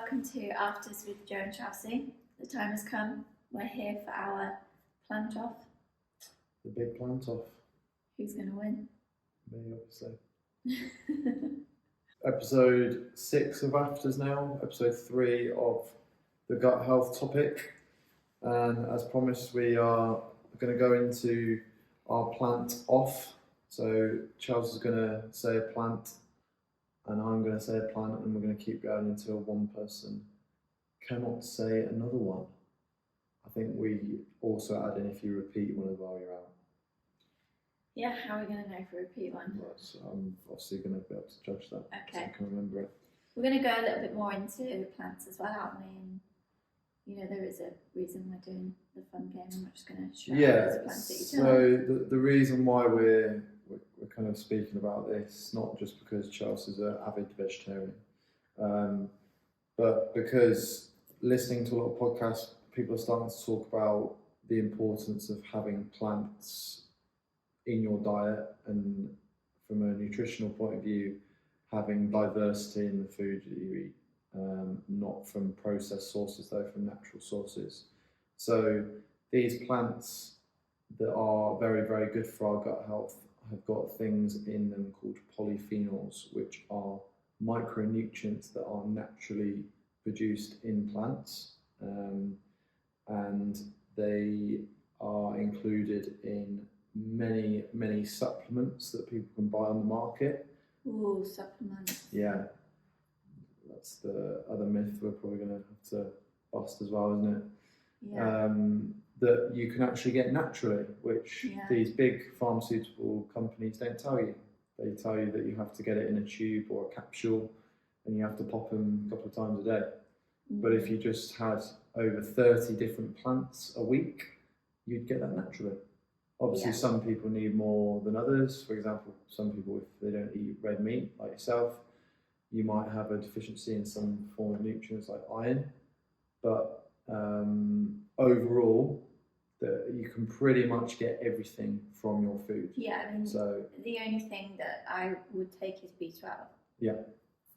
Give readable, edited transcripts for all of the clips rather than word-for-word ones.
welcome to Afters with Joe and Chelsea. The time has come. We're here for our plant off. The big plant off. Who's going to win? Me, obviously. Episode 6 of Afters now. Episode 3 of the gut health topic. And as promised, we are going to go into our plant off. So Chelsea's going to say a plant, and I'm going to say a plant, and we're going to keep going until one person cannot say another one. I think we also add in if you repeat one while you're out. Yeah, how are we going to know if we repeat one? Right, so I'm obviously going to be able to judge that. Okay. So I can remember it. We're going to go a little bit more into plants as well, aren't we? And, you know, there is a reason we're doing the fun game. I'm not just going to shout out Yeah, plants at each so other. the reason why we're kind of speaking about this, not just because Chelsea's an avid vegetarian, but because listening to a lot of podcasts, people are starting to talk about the importance of having plants in your diet, and from a nutritional point of view, having diversity in the food that you eat, not from processed sources though, from natural sources. So these plants that are very, very good for our gut health have got things in them called polyphenols, which are micronutrients that are naturally produced in plants, and they are included in many supplements that people can buy on the market. Ooh, supplements. Yeah, that's the other myth we're probably going to have to bust as well, isn't it? Yeah. That you can actually get naturally, which Yeah. these big pharmaceutical companies don't tell you. They tell you that you have to get it in a tube or a capsule, and you have to pop them a couple of times a day. But if you just had over 30 different plants a week, you'd get that naturally. Obviously, Yeah. some people need more than others. For example, some people, if they don't eat red meat, like yourself, you might have a deficiency in some form of nutrients like iron. But overall, you can pretty much get everything from your food. Yeah, I mean, So the only thing that I would take is B12. yeah,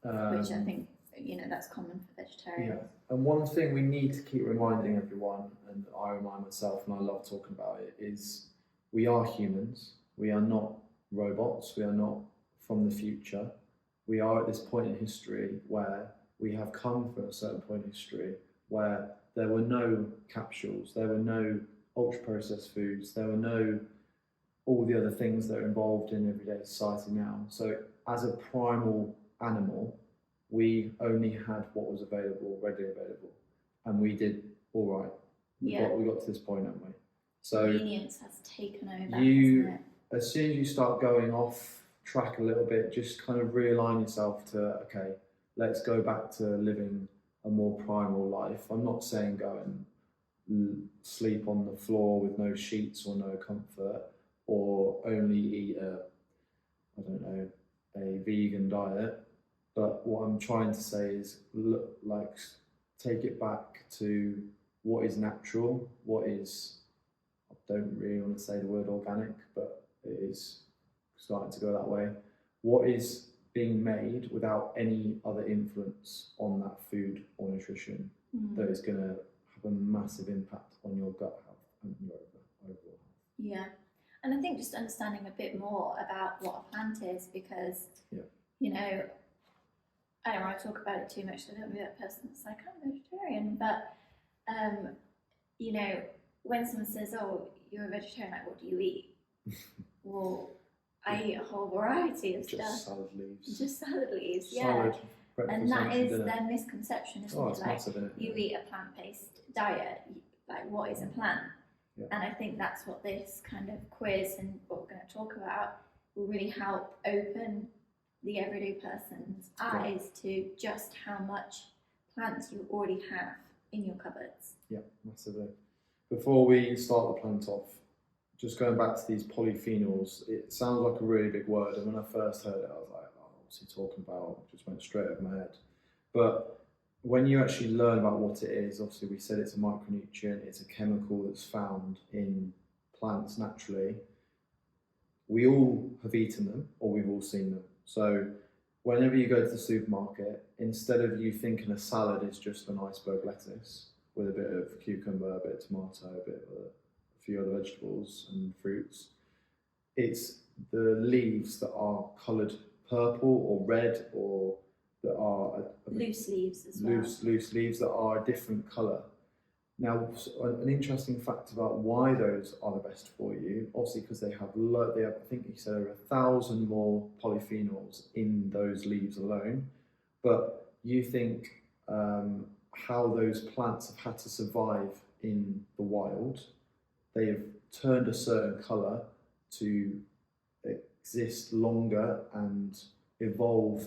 Which I think, you know, that's common for vegetarians. yeah. And one thing we need to keep reminding everyone, and I remind myself, and I love talking about it, is we are humans. We are not robots. We are not from the future. We are at this point in history where we have come from a certain point in history where there were no capsules, there were no ultra-processed foods, there were no all the other things that are involved in everyday society now. So as a primal animal, we only had what was available, readily available, and we did all right. We got to this point, haven't we? So convenience has taken over, hasn't it? As soon as you start going off track a little bit, just kind of realign yourself to, okay, let's go back to living a more primal life. I'm not saying go and sleep on the floor with no sheets or no comfort, or only eat a vegan diet. But what I'm trying to say is, take it back to what is natural, what is, I don't really want to say the word organic, but it is starting to go that way. What is being made without any other influence on that food or nutrition that is going to have a massive impact on your gut health and your overall health. Yeah, and I think just understanding a bit more about what a plant is, because, you know, I don't want to talk about it too much, so I don't be that person that's like, I'm vegetarian, but, you know, when someone says, oh, you're a vegetarian, like, what do you eat? Well, I eat a whole variety of stuff. Just salad leaves. Just salad leaves, yeah. Salad, breakfast, and that lunch, is dinner. their misconception, isn't Oh, it? it's Like, massive, isn't it? you eat a plant-based diet, like, what is a plant? Yeah. And I think that's what this kind of quiz and what we're going to talk about will really help open the everyday person's eyes to just how much plants you already have in your cupboards. Yeah, massively. Before we start the plant off, just going back to these polyphenols, it sounds like a really big word, and when I first heard it, I was like, oh, what's he talking about? It just went straight over my head. But when you actually learn about what it is, obviously we said it's a micronutrient, it's a chemical that's found in plants naturally. We all have eaten them, or we've all seen them. So whenever you go to the supermarket, instead of you thinking a salad is just an iceberg lettuce with a bit of cucumber, a bit of tomato, a bit of a few other vegetables and fruits, it's the leaves that are coloured purple or red, or that are loose leaves as well. Loose leaves that are a different colour. Now, an interesting fact about why those are the best for you, obviously because they have, I think you said over 1,000 more polyphenols in those leaves alone, but you think how those plants have had to survive in the wild. They have turned a certain colour to exist longer and evolve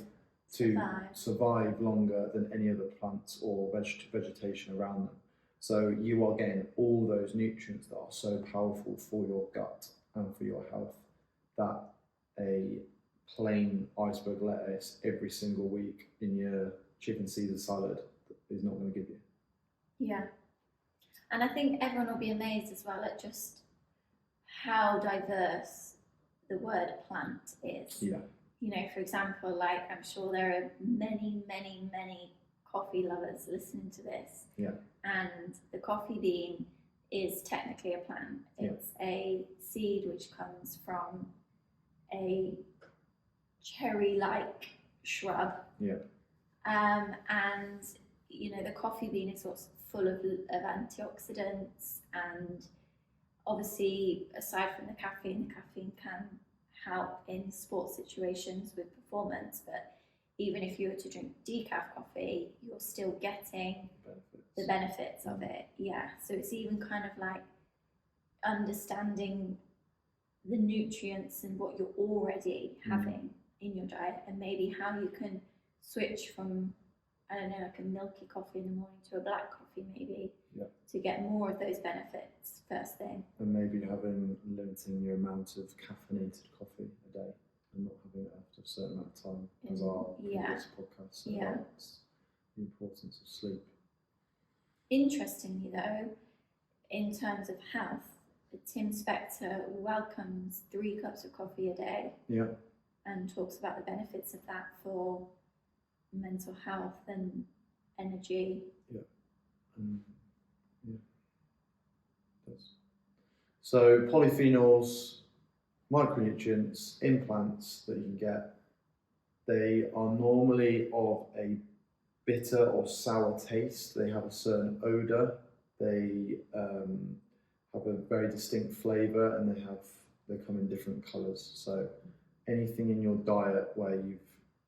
to survive longer than any other plants or vegetation around them. So you are getting all those nutrients that are so powerful for your gut and for your health that a plain iceberg lettuce every single week in your chicken Caesar salad is not going to give you. Yeah. And I think everyone will be amazed as well at just how diverse the word plant is. Yeah. You know, for example, like I'm sure there are many, many, many coffee lovers listening to this. Yeah. And the coffee bean is technically a plant. It's a seed which comes from a cherry-like shrub. Yeah. And you know, the coffee bean is what's full of antioxidants, and obviously aside from the caffeine can help in sports situations with performance, but even if you were to drink decaf coffee, you're still getting the benefits of it. Yeah, so it's even kind of like understanding the nutrients and what you're already having in your diet, and maybe how you can switch from, I don't know, like a milky coffee in the morning to a black coffee maybe, to get more of those benefits first thing. And maybe limiting your amount of caffeinated coffee a day and not having it after a certain amount of time, as our previous podcast about the importance of sleep. Interestingly though, in terms of health, Tim Spector welcomes 3 cups of coffee a day. Yeah. And talks about the benefits of that for mental health and energy. Yeah. So polyphenols, micronutrients in plants that you can get, they are normally of a bitter or sour taste. They have a certain odour. They have a very distinct flavour, and they come in different colours. So anything in your diet where you've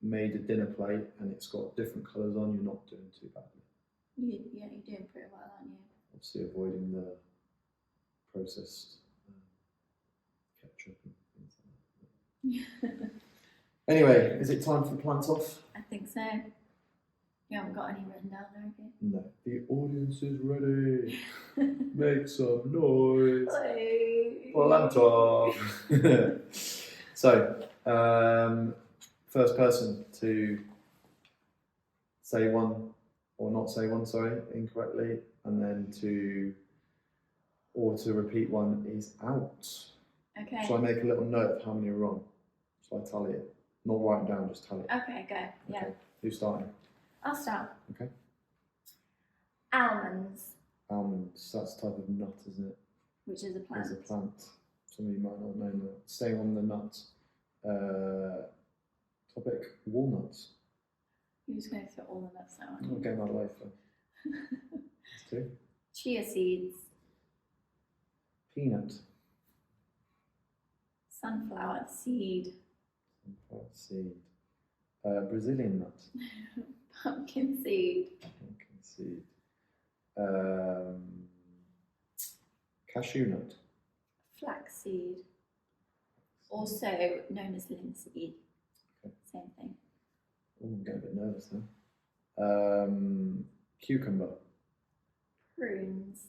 made a dinner plate and it's got different colours on, you're not doing too badly. You're doing pretty well, aren't you? Obviously avoiding the processed ketchup and things like that. Anyway, is it time for the plant off? I think so. You haven't got any written down there, have you? No. The audience is ready. Make some noise. Plant off. So, first person to say one or not say one, incorrectly, and then to repeat one is out. Okay. So I make a little note of how many are wrong. So I tally it. Not write it down, just tally it. Okay, go. Yeah. Okay. Who's starting? I'll start. Okay. Almonds. Almonds. That's a type of nut, isn't it? Which is a plant. It's a plant. Some of you might not know that. Staying on the nut. Topic: walnuts. You're just going to throw all the nuts out. I'll get my life for. That's 2. Chia seeds. Peanut. Sunflower seed. Sunflower seed. Brazilian nut. Pumpkin seed. Pumpkin seed. Cashew nut. Flaxseed. Also known as linseed. Okay. Same thing. Oh, I'm getting a bit nervous now. Cucumber. Prunes.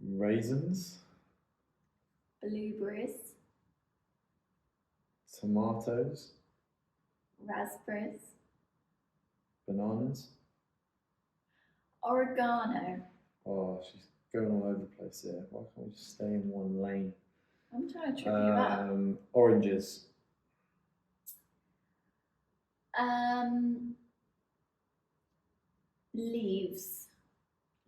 Raisins. Blueberries. Tomatoes. Raspberries. Bananas. Oregano. Oh, she's going all over the place here. Why can't we just stay in one lane? I'm trying to trip you up. Oranges. Leaves.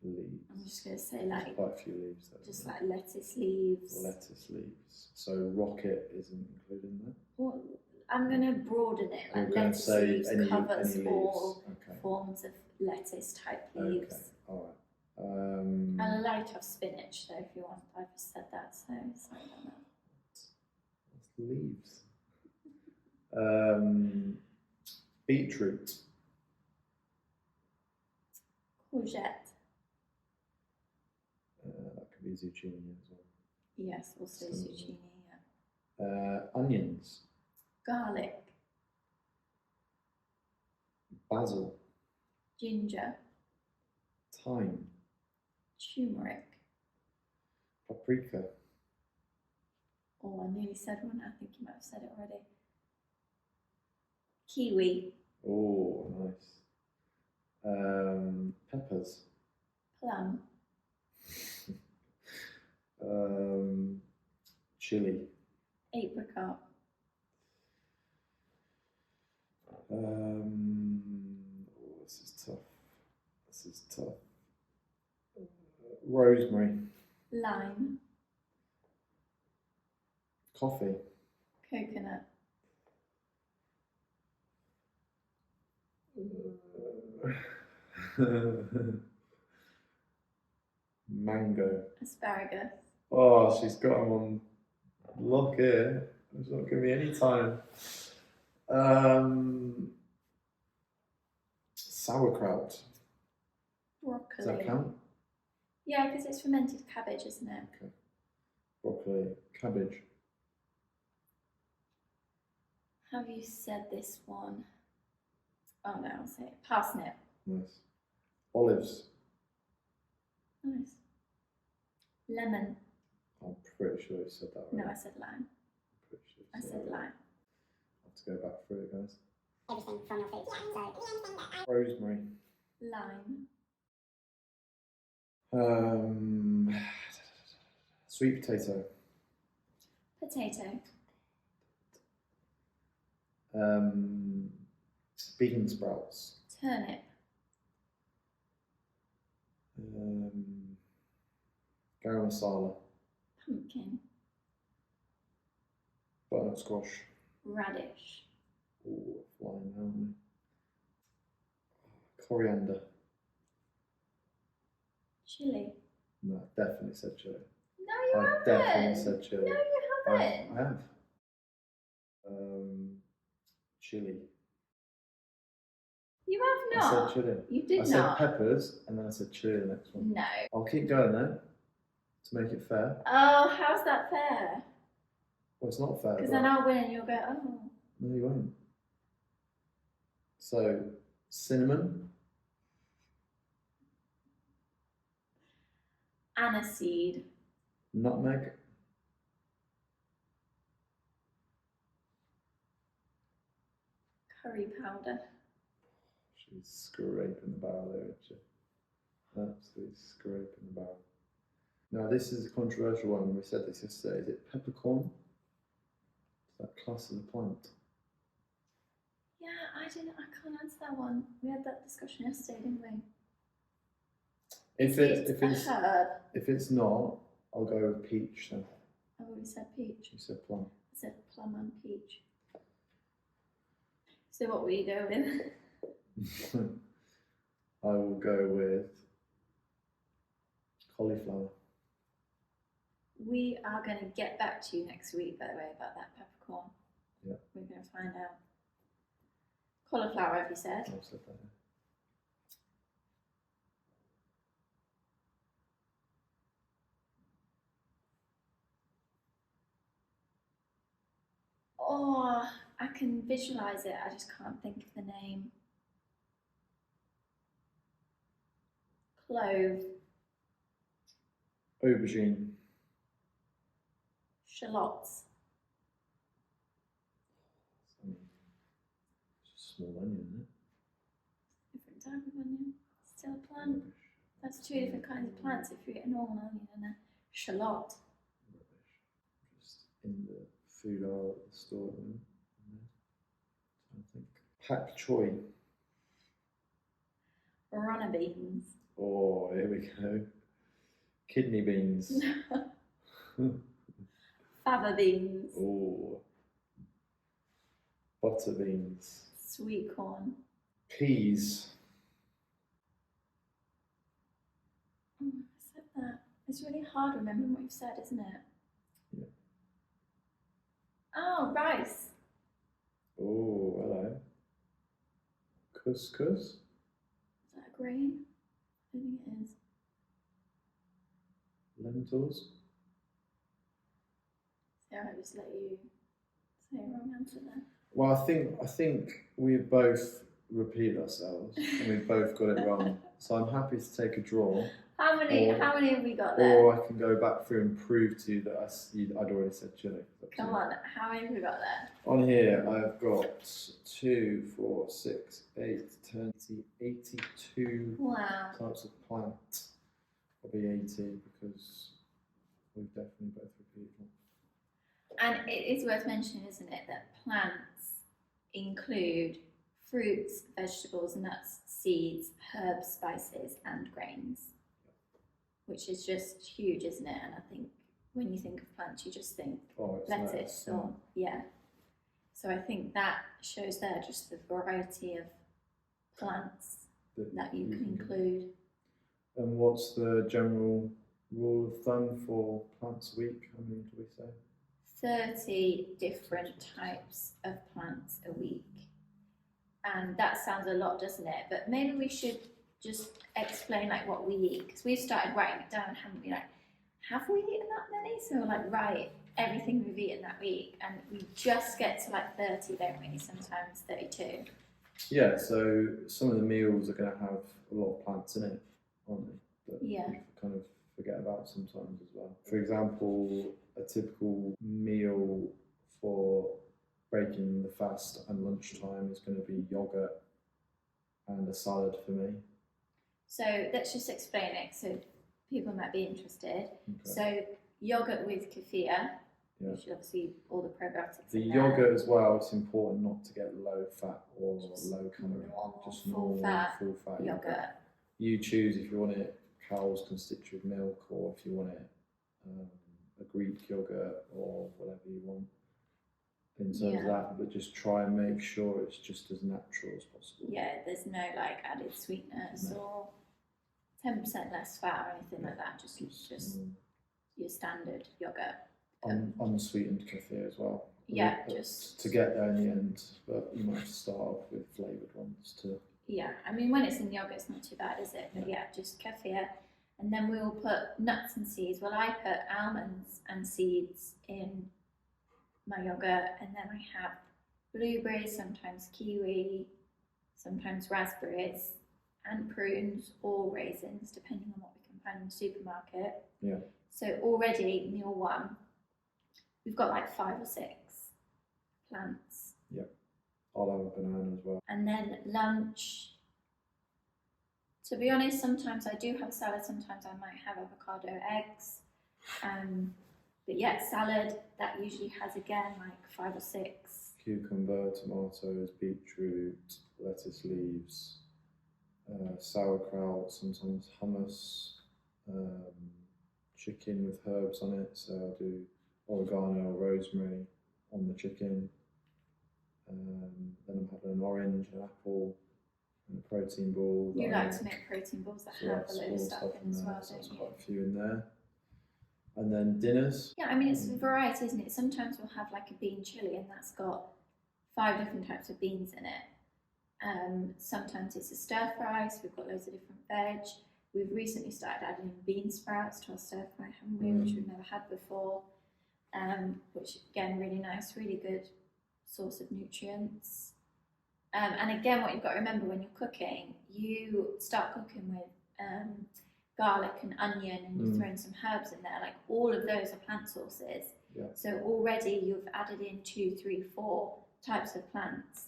Leaves. I'm just going to say There's like quite a few leaves there. just like lettuce leaves. Lettuce leaves. So rocket isn't included in that. Well, I'm going to broaden it. You're Like going to lettuce say leaves covers any all leaves. Okay. forms of lettuce type leaves. Okay. All right. And I like to have spinach, though, if you want. I've just said that, so sorry about that. Leaves. Beetroot. Courgette. That could be zucchini as well. Yes, also Similar. zucchini, yeah. Onions. Garlic. Basil. Ginger. Thyme. Turmeric. Paprika. Oh, I nearly said one. I think you might have said it already. Kiwi. Oh, nice. Peppers. Plum. Chili. Apricot. Oh, this is tough. Rosemary. Lime. Coffee. Coconut. Mango. Asparagus. Oh, she's got them on lock here. She's not giving me any time. Sauerkraut. Broccoli. Does that count? Yeah, because it's fermented cabbage, isn't it? Okay. Broccoli. Cabbage. Have you said this one? Oh no, I'll say it. Parsnip. Nice. Olives. Nice. Lemon. I'm pretty sure you said that right. No, I said lime. Pretty sure you I said that right. lime. I have to go back through it, guys. Everything from your food. So, Rosemary. Lime. Sweet potato. Potato. Bean sprouts. Turnip. Garam masala. Pumpkin. Butternut squash. Radish. Ooh, flying down. Coriander. Chili. No, I definitely said chili. No, you I've haven't. definitely said chili. No, you haven't. I have. Chili. You have I not. said chili. You did I not. said peppers, and then I said chili the next one. No. I'll keep going though, to make it fair. Oh, how's that fair? Well, it's not fair. Because but- then I'll win and you'll go, oh. No, you won't. So, cinnamon. Aniseed. Nutmeg. Curry powder. She's scraping the barrel there, isn't she? Absolutely scraping the barrel. Now, this is a controversial one. We said this yesterday. Is it peppercorn? Is that class as a plant? Yeah, I can't answer that one. We had that discussion yesterday, didn't we? If a herb. it's not, I'll go with peach then. I've already said peach. You said plum. I said plum and peach. So what will you go with? I will go with cauliflower. We are going to get back to you next week, by the way, about that peppercorn. Yeah. We're going to find out. Cauliflower, have you said? I've said that. Oh, I can visualise it, I just can't think of the name. Clove. Aubergine. Shallots. It's a small onion, isn't it? Different type of onion. Still a plant. That's two different kinds of plants if you get a normal onion and a shallot. Rubbish. Just in the food aisle at the store at the moment. I think Pak choy. Runner beans. Oh, here we go. Kidney beans. Fava beans. Oh. Butter beans. Sweet corn. Peas. Oh, I said that. It's really hard remembering what you've said, isn't it? Yeah. Oh, rice. Oh, hello. Couscous. Is that a grain? I think it is. Lentils. Sarah, I just let you say a wrong answer there. Well, I think we've both repeated ourselves and we've both got it wrong. So I'm happy to take a draw. How many have we got there? Or I can go back through and prove to you that I'd already said chili. Come on, how many have we got there? On here, I've got 2, 4, 6, 8, 10, 82 Wow. types of plant. Probably 80 because we've definitely both repeated them. And it is worth mentioning, isn't it, that plants include fruits, vegetables, nuts, seeds, herbs, spices, and grains, which is just huge, isn't it? And I think when you think of plants, you just think lettuce or, yeah. So I think that shows there just the variety of plants that you can include. And what's the general rule of thumb for plants a week? How many do we say? 30 different types of plants a week. And that sounds a lot, doesn't it? But maybe we should just explain like what we eat, because we've started writing it down, haven't we? Like, have we eaten that many? So we're like, write everything we've eaten that week, and we just get to like 30, don't we? Sometimes 32. Yeah, so some of the meals are going to have a lot of plants in it, aren't they? That Yeah. we kind of forget about sometimes as well. For example, a typical meal for breaking the fast and lunchtime is going to be yogurt and a salad for me. So let's just explain it so people might be interested. Okay. So yogurt with kefir, Yeah. which is obviously all the probiotics The in there. yogurt as well, it's important not to get low fat or Just low calorie. Just full normal fat full fat yogurt. You choose if you want it cow's constituted milk or if you want it a Greek yogurt or whatever you want in terms of that, but just try and make sure it's just as natural as possible. Yeah, there's no like added sweetness or 10% less fat or anything like that. Just your standard yogurt. Unsweetened kefir as well. Yeah, But just to get there in the end, but you might have to start off with flavoured ones too. yeah. I mean, when it's in yogurt, it's not too bad, is it? But yeah, just kefir, and then we'll put nuts and seeds. Well, I put almonds and seeds in my yogurt, and then I have blueberries, sometimes kiwi, sometimes raspberries, and prunes or raisins, depending on what we can find in the supermarket. Yeah. So already meal one, we've got like 5 or 6 plants. Yep. I'll have a banana as well. And then lunch, to be honest, sometimes I do have a salad, sometimes I might have avocado, eggs. But yeah, salad, that usually has again like 5 or 6. Cucumber, tomatoes, beetroot, lettuce leaves, sauerkraut, sometimes hummus, chicken with herbs on it. So I'll do oregano or rosemary on the chicken. Then I'm having an orange, an apple, and a protein ball. You like to make protein balls that So have that's a load all of stuff in as there, well, so don't there's you? quite a few in there. And then dinners. Yeah, I mean, it's a variety, isn't it? Sometimes we'll have like a bean chili and that's got 5 different types of beans in it. Sometimes it's a stir fry, so we've got loads of different veg. We've recently started adding bean sprouts to our stir fry, haven't we? Which we've never had before. Which again, really nice, really good source of nutrients. And again, what you've got to remember when you're cooking, you start cooking with garlic and onion, and you're throwing some herbs in there. Like all of those are plant sources. Yeah. So already you've added in 2, 3, 4 types of plants,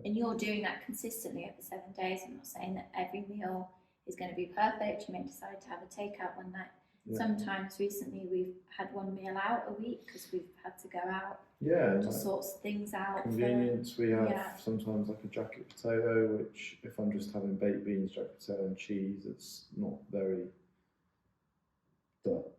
and you're doing that consistently over 7 days. I'm not saying that every meal is going to be perfect. You may decide to have a takeout one night. Yeah. Sometimes recently we've had one meal out a week because we've had to go out. Yeah, and just like sorts things out. convenience. We have yeah. sometimes like a jacket potato, which if I'm just having baked beans, jacket potato and cheese, it's not very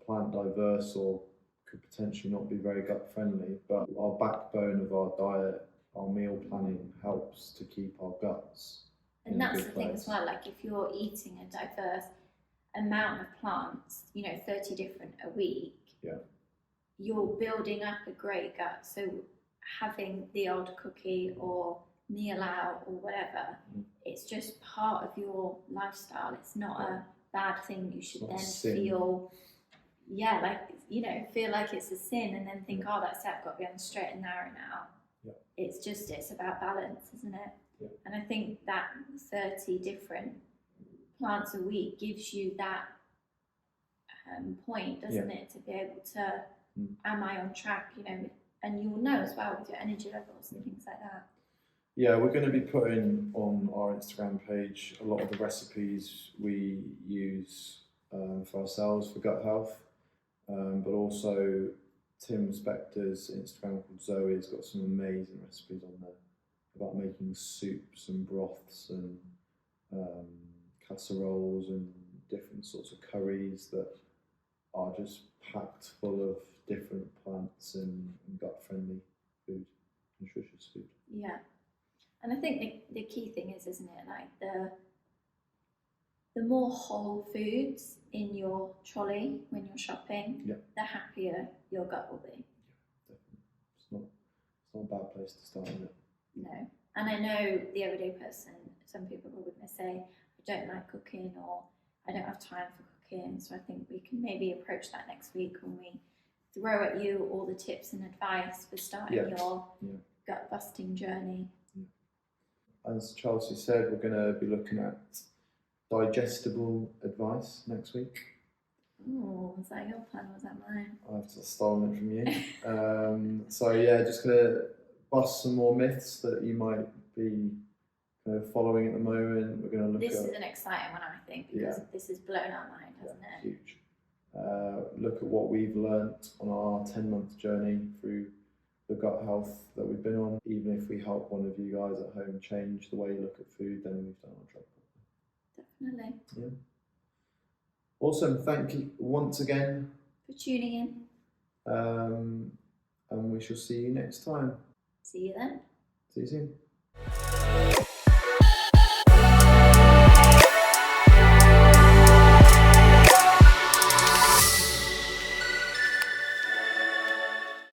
plant diverse or could potentially not be very gut friendly. But our backbone of our diet, our meal planning helps to keep our guts. And that's the thing as well, like if you're eating a diverse amount of plants, 30 different a week, yeah, you're building up a great gut. So having the odd cookie or meal out or whatever, it's just part of your lifestyle. It's not a bad thing you should then feel, feel like it's a sin and then think, oh, that's it, I've got to be on the straight and narrow now. Yeah. It's about balance, isn't it? Yeah. And I think that 30 different plants a week gives you that point, doesn't it, to be able to, am I on track, and you'll know as well with your energy levels and things like that. Yeah, we're going to be putting on our Instagram page a lot of the recipes we use for ourselves for gut health, but also Tim Spector's Instagram called Zoe has got some amazing recipes on there about making soups and broths and casseroles and different sorts of curries that are just packed full of different plants and gut-friendly food, nutritious food. Yeah, and I think the key thing is, isn't it, like the more whole foods in your trolley when you're shopping, the happier your gut will be. Yeah, definitely. It's not a bad place to start, is it? No, and I know the everyday person, some people are probably going to say, I don't like cooking or I don't have time for cooking, so I think we can maybe approach that next week when we throw at you all the tips and advice for starting your gut busting journey. Yeah. As Chelsea said, we're going to be looking at digestible advice next week. Oh, was that your plan or was that mine? I've stolen it from you. So yeah, just going to bust some more myths that you might be kind of following at the moment. We're going to look This at... is an exciting one, I think, because this has blown our mind, hasn't it? Huge. Look at what we've learnt on our 10-month journey through the gut health that we've been on. Even if we help one of you guys at home change the way you look at food, then we've done our job. Definitely. Yeah. Awesome. Thank you once again for tuning in. And we shall see you next time. See you then. See you soon.